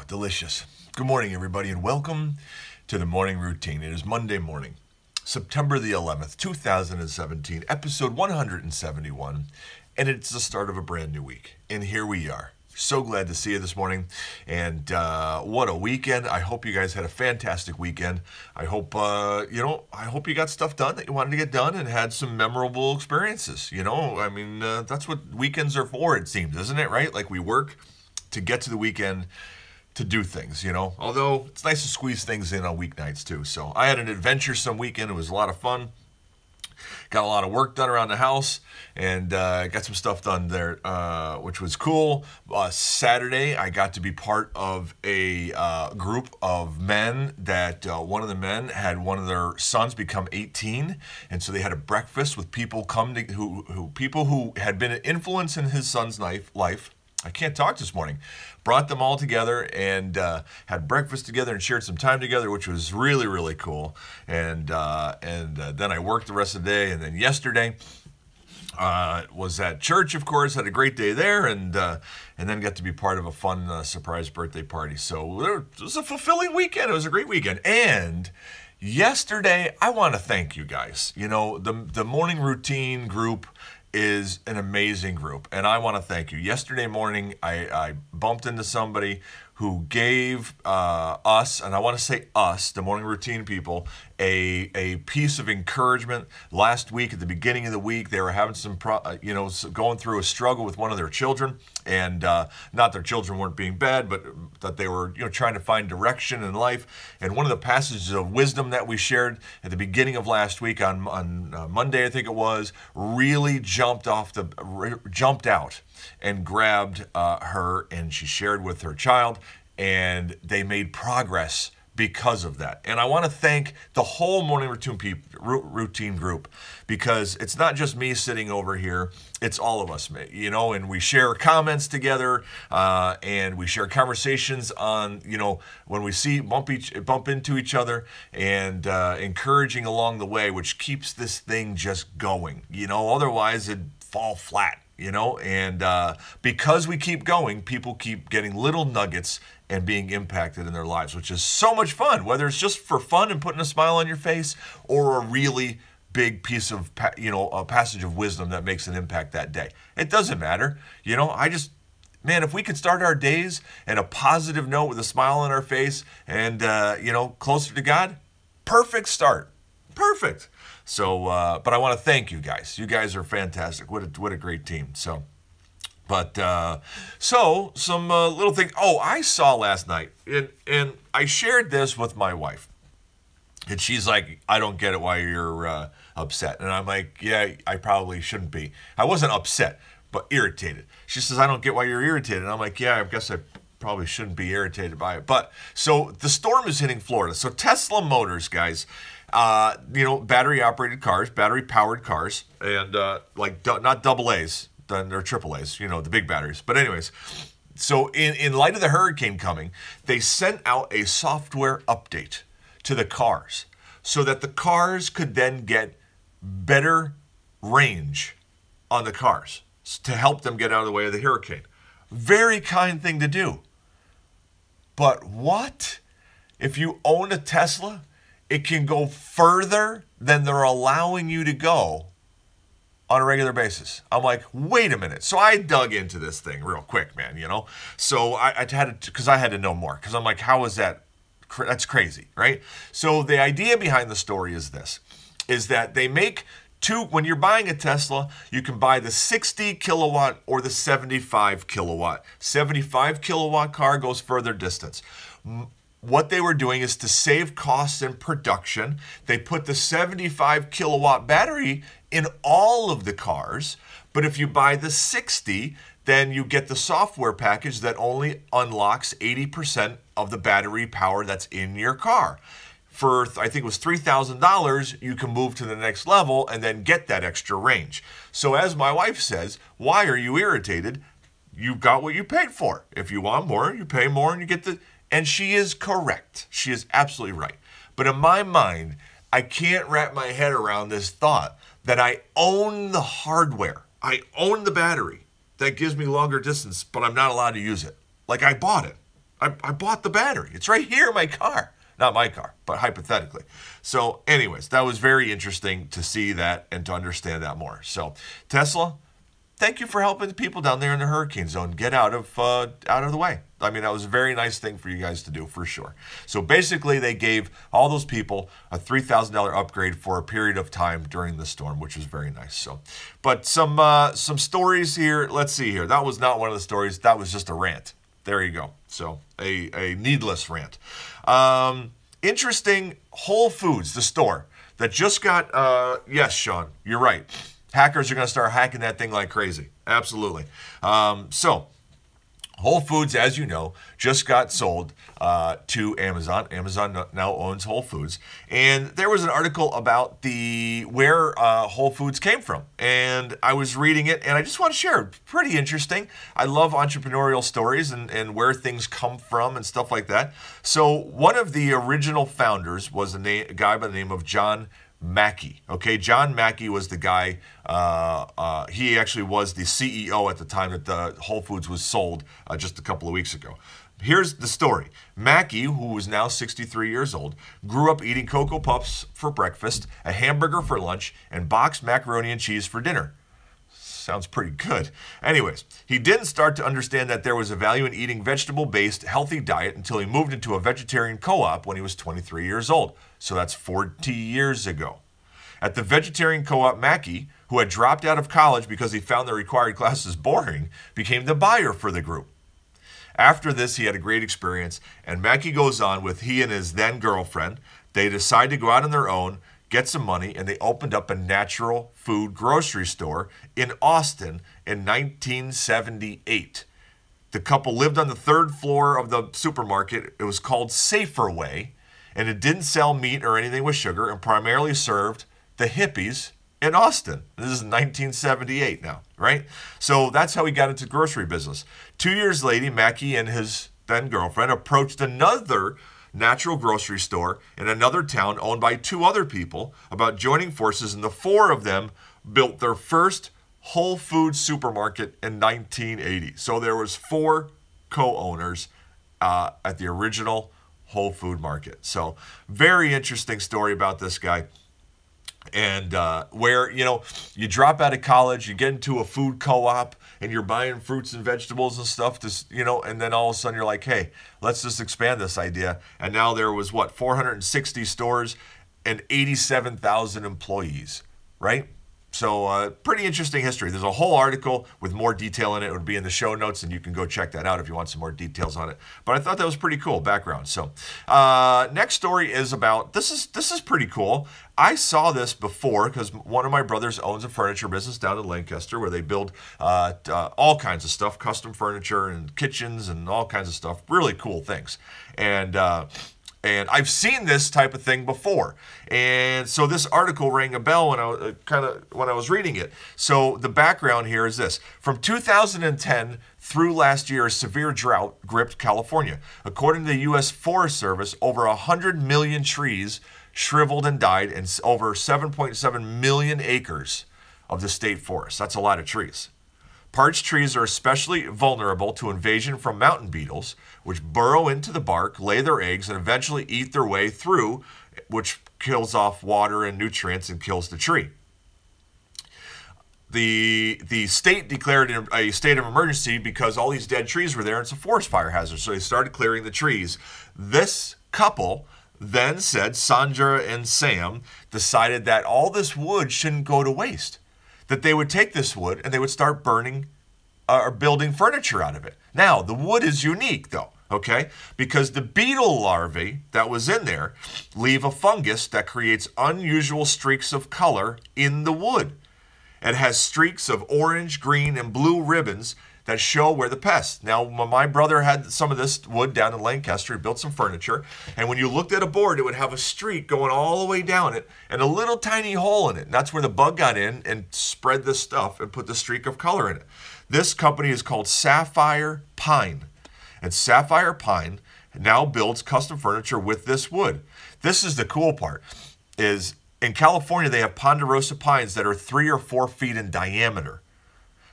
delicious. Good morning, everybody, and welcome to the morning routine. It is Monday morning, September the 11th, 2017, episode 171, and it's the start of a brand new week. And here we are. So glad to see you this morning, and what a weekend. I hope you guys had a fantastic weekend. I hope, I hope you got stuff done that you wanted to get done and had some memorable experiences. That's what weekends are for, it seems, isn't it, right? Like we work to get to the weekend to do things, Although it's nice to squeeze things in on weeknights too. So I had an adventuresome weekend. It was a lot of fun. Got a lot of work done around the house and got some stuff done there, which was cool. Saturday, I got to be part of a group of men that one of the men had one of their sons become 18, and so they had a breakfast with people who had been an influence in his son's life. I can't talk this morning. Brought them all together and had breakfast together and shared some time together, which was really, really cool. And then I worked the rest of the day. And then yesterday was at church, of course. Had a great day there, and then got to be part of a fun surprise birthday party. So it was a fulfilling weekend. It was a great weekend. And yesterday, I want to thank you guys. The morning routine group is an amazing group, and I want to thank you. Yesterday morning, I bumped into somebody who gave us, and I want to say us, the morning routine people, a piece of encouragement. Last week, at the beginning of the week, they were having some, going through a struggle with one of their children, and not their children weren't being bad, but that they were, trying to find direction in life. And one of the passages of wisdom that we shared at the beginning of last week on Monday, I think it was, really jumped out and grabbed her, and she shared with her child, and they made progress because of that. And I want to thank the whole morning routine group, because it's not just me sitting over here, it's all of us, and we share comments together, and we share conversations on, when we bump into each other, and encouraging along the way, which keeps this thing just going, otherwise it'd fall flat. And because we keep going, people keep getting little nuggets and being impacted in their lives, which is so much fun, whether it's just for fun and putting a smile on your face, or a really big piece of, a passage of wisdom that makes an impact that day. It doesn't matter. If we could start our days in a positive note with a smile on our face and, closer to God, perfect start. Perfect. So, but I want to thank you guys. You guys are fantastic. What a great team. So, some little thing. Oh, I saw last night, and I shared this with my wife, and she's like, "I don't get it why you're upset." And I'm like, "Yeah, I probably shouldn't be." I wasn't upset, but irritated. She says, "I don't get why you're irritated." And I'm like, "Yeah, I guess I probably shouldn't be irritated by it." But so the storm is hitting Florida. So Tesla Motors, guys. Battery-operated cars, battery-powered cars, and not double A's, they're triple A's, the big batteries. But anyways, so in light of the hurricane coming, they sent out a software update to the cars so that the cars could then get better range on the cars to help them get out of the way of the hurricane. Very kind thing to do. But what? If you own a Tesla, it can go further than they're allowing you to go on a regular basis. I'm like, wait a minute. So I dug into this thing real quick, man, So I had to, because I had to know more. Because I'm like, how is that? That's crazy, right? So the idea behind the story is this, is that they make when you're buying a Tesla, you can buy the 60 kilowatt or the 75 kilowatt. 75 kilowatt car goes further distance. What they were doing is to save costs in production. They put the 75 kilowatt battery in all of the cars, but if you buy the 60, then you get the software package that only unlocks 80% of the battery power that's in your car. For, I think it was $3,000, you can move to the next level and then get that extra range. So as my wife says, why are you irritated? You got what you paid for. If you want more, you pay more and you get the... And she is correct. She is absolutely right. But in my mind, I can't wrap my head around this thought that I own the hardware. I own the battery that gives me longer distance, but I'm not allowed to use it. Like I bought it. I bought the battery. It's right here in my car. Not my car, but hypothetically. So anyways, that was very interesting to see that and to understand that more. So Tesla, thank you for helping the people down there in the hurricane zone get out of the way. I mean, that was a very nice thing for you guys to do, for sure. So basically, they gave all those people a $3,000 upgrade for a period of time during the storm, which was very nice. So, but some stories here. Let's see here. That was not one of the stories. That was just a rant. There you go. So a needless rant. Interesting. Whole Foods, the store that just got. Yes, Sean, you're right. Hackers are going to start hacking that thing like crazy. Absolutely. So Whole Foods, as you know, just got sold to Amazon. Amazon now owns Whole Foods. And there was an article about where Whole Foods came from. And I was reading it, and I just want to share. Pretty interesting. I love entrepreneurial stories and where things come from and stuff like that. So one of the original founders was a guy by the name of John Mackey. Okay, John Mackey was the guy. He actually was the CEO at the time that the Whole Foods was sold just a couple of weeks ago. Here's the story. Mackey, who is now 63 years old, grew up eating Cocoa Puffs for breakfast, a hamburger for lunch, and boxed macaroni and cheese for dinner. Sounds pretty good. Anyways, he didn't start to understand that there was a value in eating vegetable-based, healthy diet until he moved into a vegetarian co-op when he was 23 years old. So that's 40 years ago. At the vegetarian co-op, Mackey, who had dropped out of college because he found the required classes boring, became the buyer for the group. After this, he had a great experience, and Mackey goes on with he and his then girlfriend. They decide to go out on their own, get some money, and they opened up a natural food grocery store in Austin in 1978. The couple lived on the third floor of the supermarket. It was called Saferway, and it didn't sell meat or anything with sugar and primarily served the hippies in Austin. This is 1978 now, right? So that's how he got into grocery business. 2 years later, Mackey and his then girlfriend approached another natural grocery store in another town owned by two other people about joining forces, and the four of them built their first Whole Foods supermarket in 1980. So there was four co-owners at the original Whole Food market. So very interesting story about this guy. And where, you drop out of college, you get into a food co-op, and you're buying fruits and vegetables and stuff, and then all of a sudden you're like, hey, let's just expand this idea. And now there was, 460 stores and 87,000 employees, right? So pretty interesting history. There's a whole article with more detail in it. It would be in the show notes, and you can go check that out if you want some more details on it. But I thought that was pretty cool background. So next story is about, this is pretty cool. I saw this before because one of my brothers owns a furniture business down in Lancaster where they build all kinds of stuff, custom furniture and kitchens and all kinds of stuff. Really cool things. And I've seen this type of thing before. And so this article rang a bell when I was reading it. So the background here is this. From 2010 through last year, a severe drought gripped California. According to the U.S. Forest Service, over 100 million trees shriveled and died in over 7.7 million acres of the state forest. That's a lot of trees. Parched trees are especially vulnerable to invasion from mountain beetles, which burrow into the bark, lay their eggs, and eventually eat their way through, which kills off water and nutrients and kills the tree. The state declared a state of emergency because all these dead trees were there. And it's a forest fire hazard, so they started clearing the trees. This couple then said, Sandra and Sam, decided that all this wood shouldn't go to waste. That they would take this wood and they would start burning or building furniture out of it. Now, the wood is unique though, okay? Because the beetle larvae that was in there leave a fungus that creates unusual streaks of color in the wood. It has streaks of orange, green, and blue ribbons that show where the pests. Now, my brother had some of this wood down in Lancaster. He built some furniture, and when you looked at a board, it would have a streak going all the way down it and a little tiny hole in it. And that's where the bug got in and spread this stuff and put the streak of color in it. This company is called Sapphire Pine, and Sapphire Pine now builds custom furniture with this wood. This is the cool part, is in California, they have ponderosa pines that are 3 or 4 feet in diameter.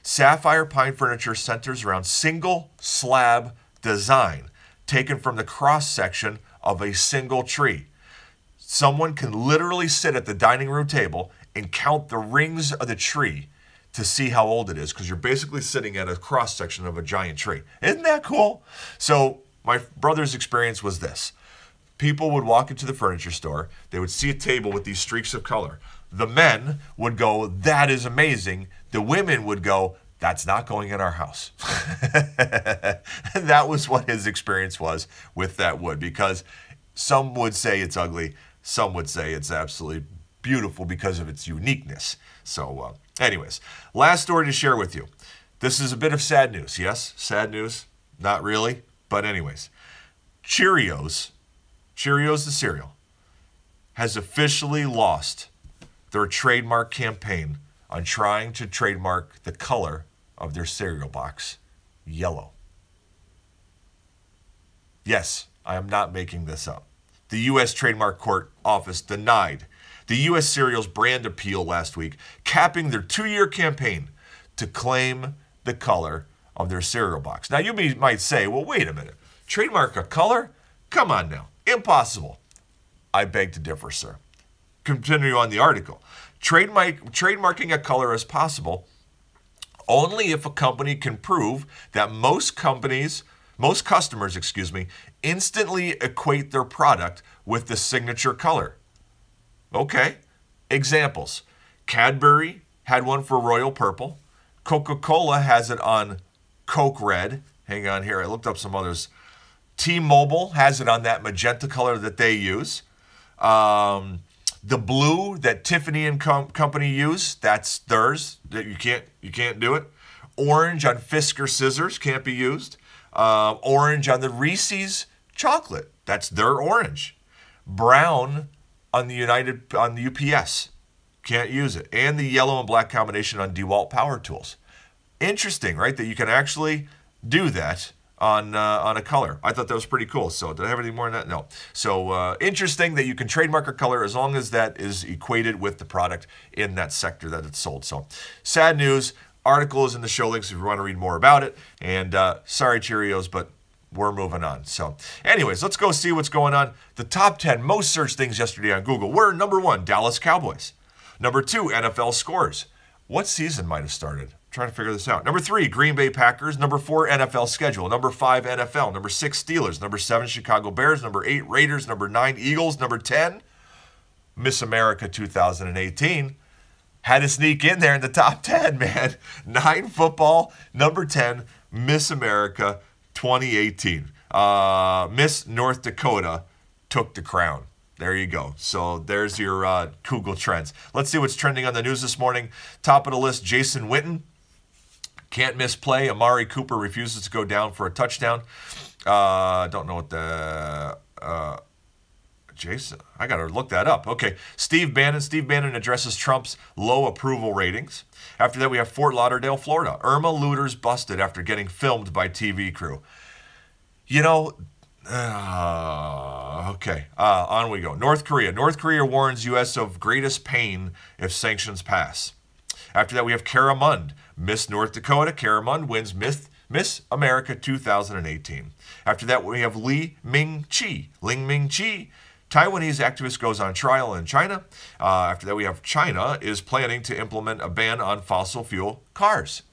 Sapphire Pine furniture centers around single slab design, taken from the cross-section of a single tree. Someone can literally sit at the dining room table and count the rings of the tree to see how old it is, because you're basically sitting at a cross-section of a giant tree. Isn't that cool? So my brother's experience was this. People would walk into the furniture store. They would see a table with these streaks of color. The men would go, "That is amazing." The women would go, "That's not going in our house." And that was what his experience was with that wood, because some would say it's ugly. Some would say it's absolutely beautiful because of its uniqueness. So anyways, last story to share with you. This is a bit of sad news. Yes, sad news. Not really, but anyways. Cheerios the cereal, has officially lost their trademark campaign on trying to trademark the color of their cereal box, yellow. Yes, I am not making this up. The U.S. Trademark Court Office denied the U.S. cereal's brand appeal last week, capping their 2-year campaign to claim the color of their cereal box. Now, you might say, well, wait a minute. Trademark a color? Come on now. Impossible. I beg to differ, sir. Continue on the article. Trademarking a color is possible only if a company can prove that most customers, instantly equate their product with the signature color. Okay. Examples. Cadbury had one for royal purple. Coca-Cola has it on Coke red. Hang on here. I looked up some others. T-Mobile has it on that magenta color that they use. The blue that Tiffany and Company use, that's theirs. That you can't do it. Orange on Fisker scissors can't be used. Orange on the Reese's chocolate, that's their orange. Brown on the UPS, can't use it. And the yellow and black combination on DeWalt power tools. Interesting, right? That you can actually do that on a color. I thought that was pretty cool. So did I have anything more than that? No. So interesting that you can trademark a color as long as that is equated with the product in that sector that it's sold. So sad news. Article is in the show links if you want to read more about it. And sorry, Cheerios, but we're moving on. So anyways, let's go see what's going on. The top 10 most searched things yesterday on Google were: number 1, Dallas Cowboys. Number 2, NFL scores. What season might have started? Trying to figure this out. Number 3, Green Bay Packers. Number 4, NFL schedule. Number 5, NFL. Number 6, Steelers. Number 7, Chicago Bears. Number 8, Raiders. Number 9, Eagles. Number 10, Miss America 2018. Had to sneak in there in the top 10, man. 9, football. Number 10, Miss America 2018. Miss North Dakota took the crown. There you go. So there's your Google Trends. Let's see what's trending on the news this morning. Top of the list, Jason Witten. Can't miss play. Amari Cooper refuses to go down for a touchdown. Don't know what the... Jason, I got to look that up. Okay, Steve Bannon. Steve Bannon addresses Trump's low approval ratings. After that, we have Fort Lauderdale, Florida. Irma looters busted after getting filmed by TV crew. You know... okay, on we go. North Korea. North Korea warns U.S. of greatest pain if sanctions pass. After that, we have Kara Mund. Miss North Dakota. Kara Mund wins Miss America 2018. After that, we have Ling Ming-chi. Taiwanese activist goes on trial in China. After that, we have China is planning to implement a ban on fossil fuel cars.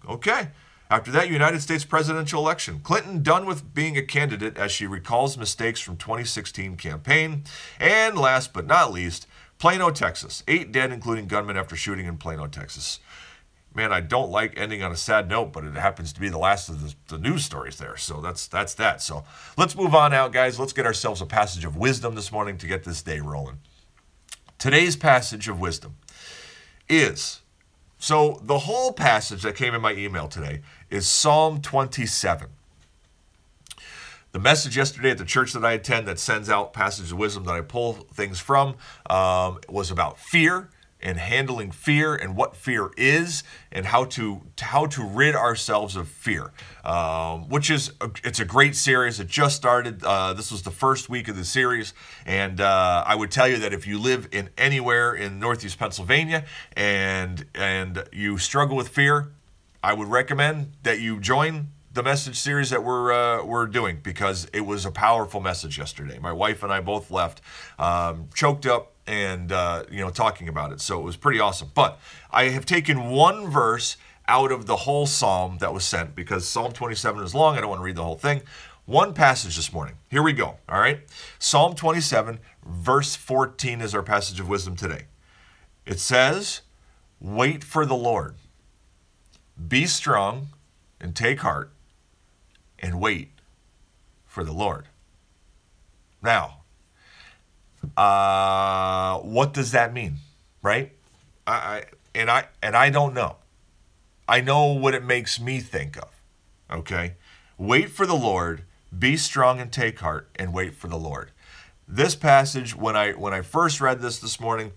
Okay. After that, United States presidential election. Clinton done with being a candidate as she recalls mistakes from 2016 campaign. And last but not least, Plano, Texas. 8 dead, including gunmen after shooting in Plano, Texas. Man, I don't like ending on a sad note, but it happens to be the last of the news stories there. So that's that. So let's move on out, guys. Let's get ourselves a passage of wisdom this morning to get this day rolling. Today's passage of wisdom is... So the whole passage that came in my email today is Psalm 27. The message yesterday at the church that I attend that sends out passages of wisdom that I pull things from was about fear and handling fear and what fear is and how to rid ourselves of fear, which is it's a great series. It just started. This was the first week of the series, and I would tell you that if you live in anywhere in Northeast Pennsylvania and you struggle with fear, I would recommend that you join the message series that we're doing, because it was a powerful message yesterday. My wife and I both left choked up and talking about it. So it was pretty awesome. But I have taken one verse out of the whole psalm that was sent, because Psalm 27 is long. I don't want to read the whole thing. One passage this morning. Here we go. All right. Psalm 27, verse 14 is our passage of wisdom today. It says, "Wait for the Lord. Be strong and take heart and wait for the Lord." Now, what does that mean? Right? I don't know. I know what it makes me think of. Okay? Wait for the Lord. Be strong and take heart and wait for the Lord. This passage, when I first read this morning,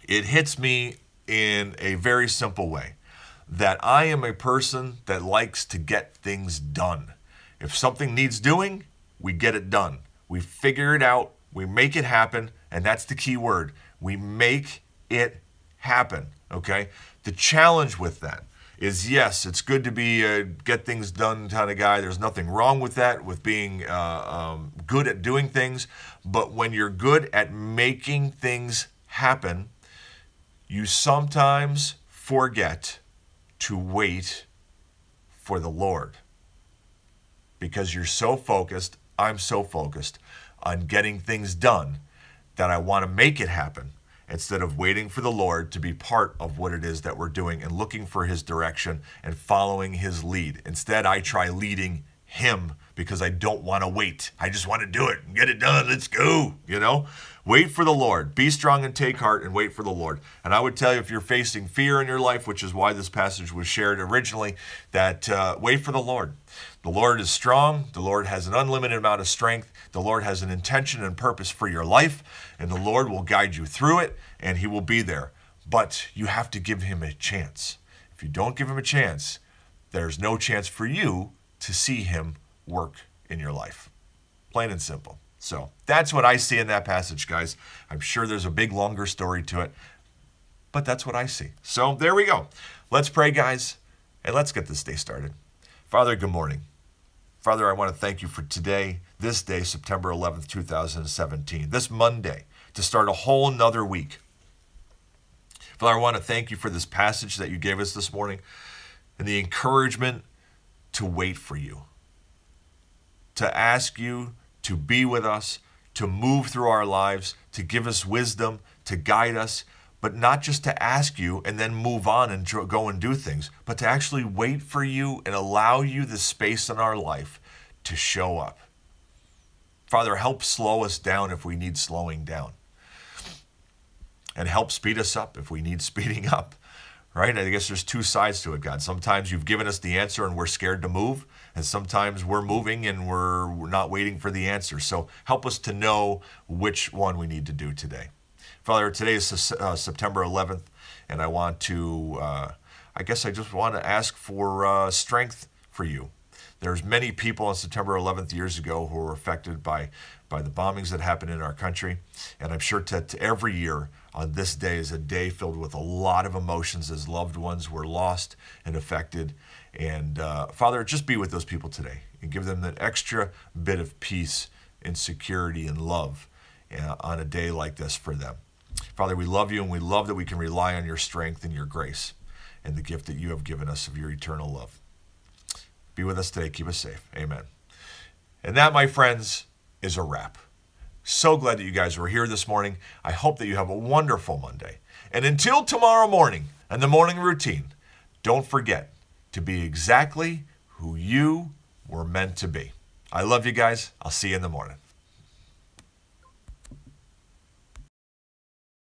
it hits me in a very simple way, that I am a person that likes to get things done. If something needs doing, we get it done. We figure it out. We make it happen. And that's the key word. We make it happen. Okay? The challenge with that is, yes, it's good to be a get things done kind of guy. There's nothing wrong with that, with being good at doing things. But when you're good at making things happen, you sometimes forget to wait for the Lord, because you're so focused, I'm so focused on getting things done that I want to make it happen, instead of waiting for the Lord to be part of what it is that we're doing and looking for his direction and following his lead. Instead, I try leading him because I don't want to wait. I just want to do it and get it done. Let's go, Wait for the Lord. Be strong and take heart and wait for the Lord. And I would tell you, if you're facing fear in your life, which is why this passage was shared originally, that wait for the Lord. The Lord is strong. The Lord has an unlimited amount of strength. The Lord has an intention and purpose for your life, and the Lord will guide you through it, and he will be there. But you have to give him a chance. If you don't give him a chance, there's no chance for you to see him work in your life. Plain and simple. So that's what I see in that passage, guys. I'm sure there's a big, longer story to it, but that's what I see. So there we go. Let's pray, guys, and let's get this day started. Father, good morning. Father, I want to thank you for today, this day, September 11th, 2017, this Monday, to start a whole nother week. Father, I want to thank you for this passage that you gave us this morning and the encouragement to wait for you, to ask you to be with us, to move through our lives, to give us wisdom, to guide us, but not just to ask you and then move on and go and do things, but to actually wait for you and allow you the space in our life to show up. Father, help slow us down if we need slowing down, and help speed us up if we need speeding up. Right? I guess there's two sides to it, God. Sometimes you've given us the answer and we're scared to move, and sometimes we're moving and we're not waiting for the answer. So help us to know which one we need to do today. Father, today is September 11th, and I want to, I just want to ask for strength for you. There's many people on September 11th years ago who were affected by the bombings that happened in our country, and I'm sure that every year on this day is a day filled with a lot of emotions as loved ones were lost and affected. And Father, just be with those people today and give them that extra bit of peace and security and love on a day like this for them. Father, we love you, and we love that we can rely on your strength and your grace and the gift that you have given us of your eternal love. Be with us today. Keep us safe. Amen. And that, my friends, is a wrap. So glad that you guys were here this morning. I hope that you have a wonderful Monday. And until tomorrow morning and the morning routine, don't forget to be exactly who you were meant to be. I love you guys. I'll see you in the morning.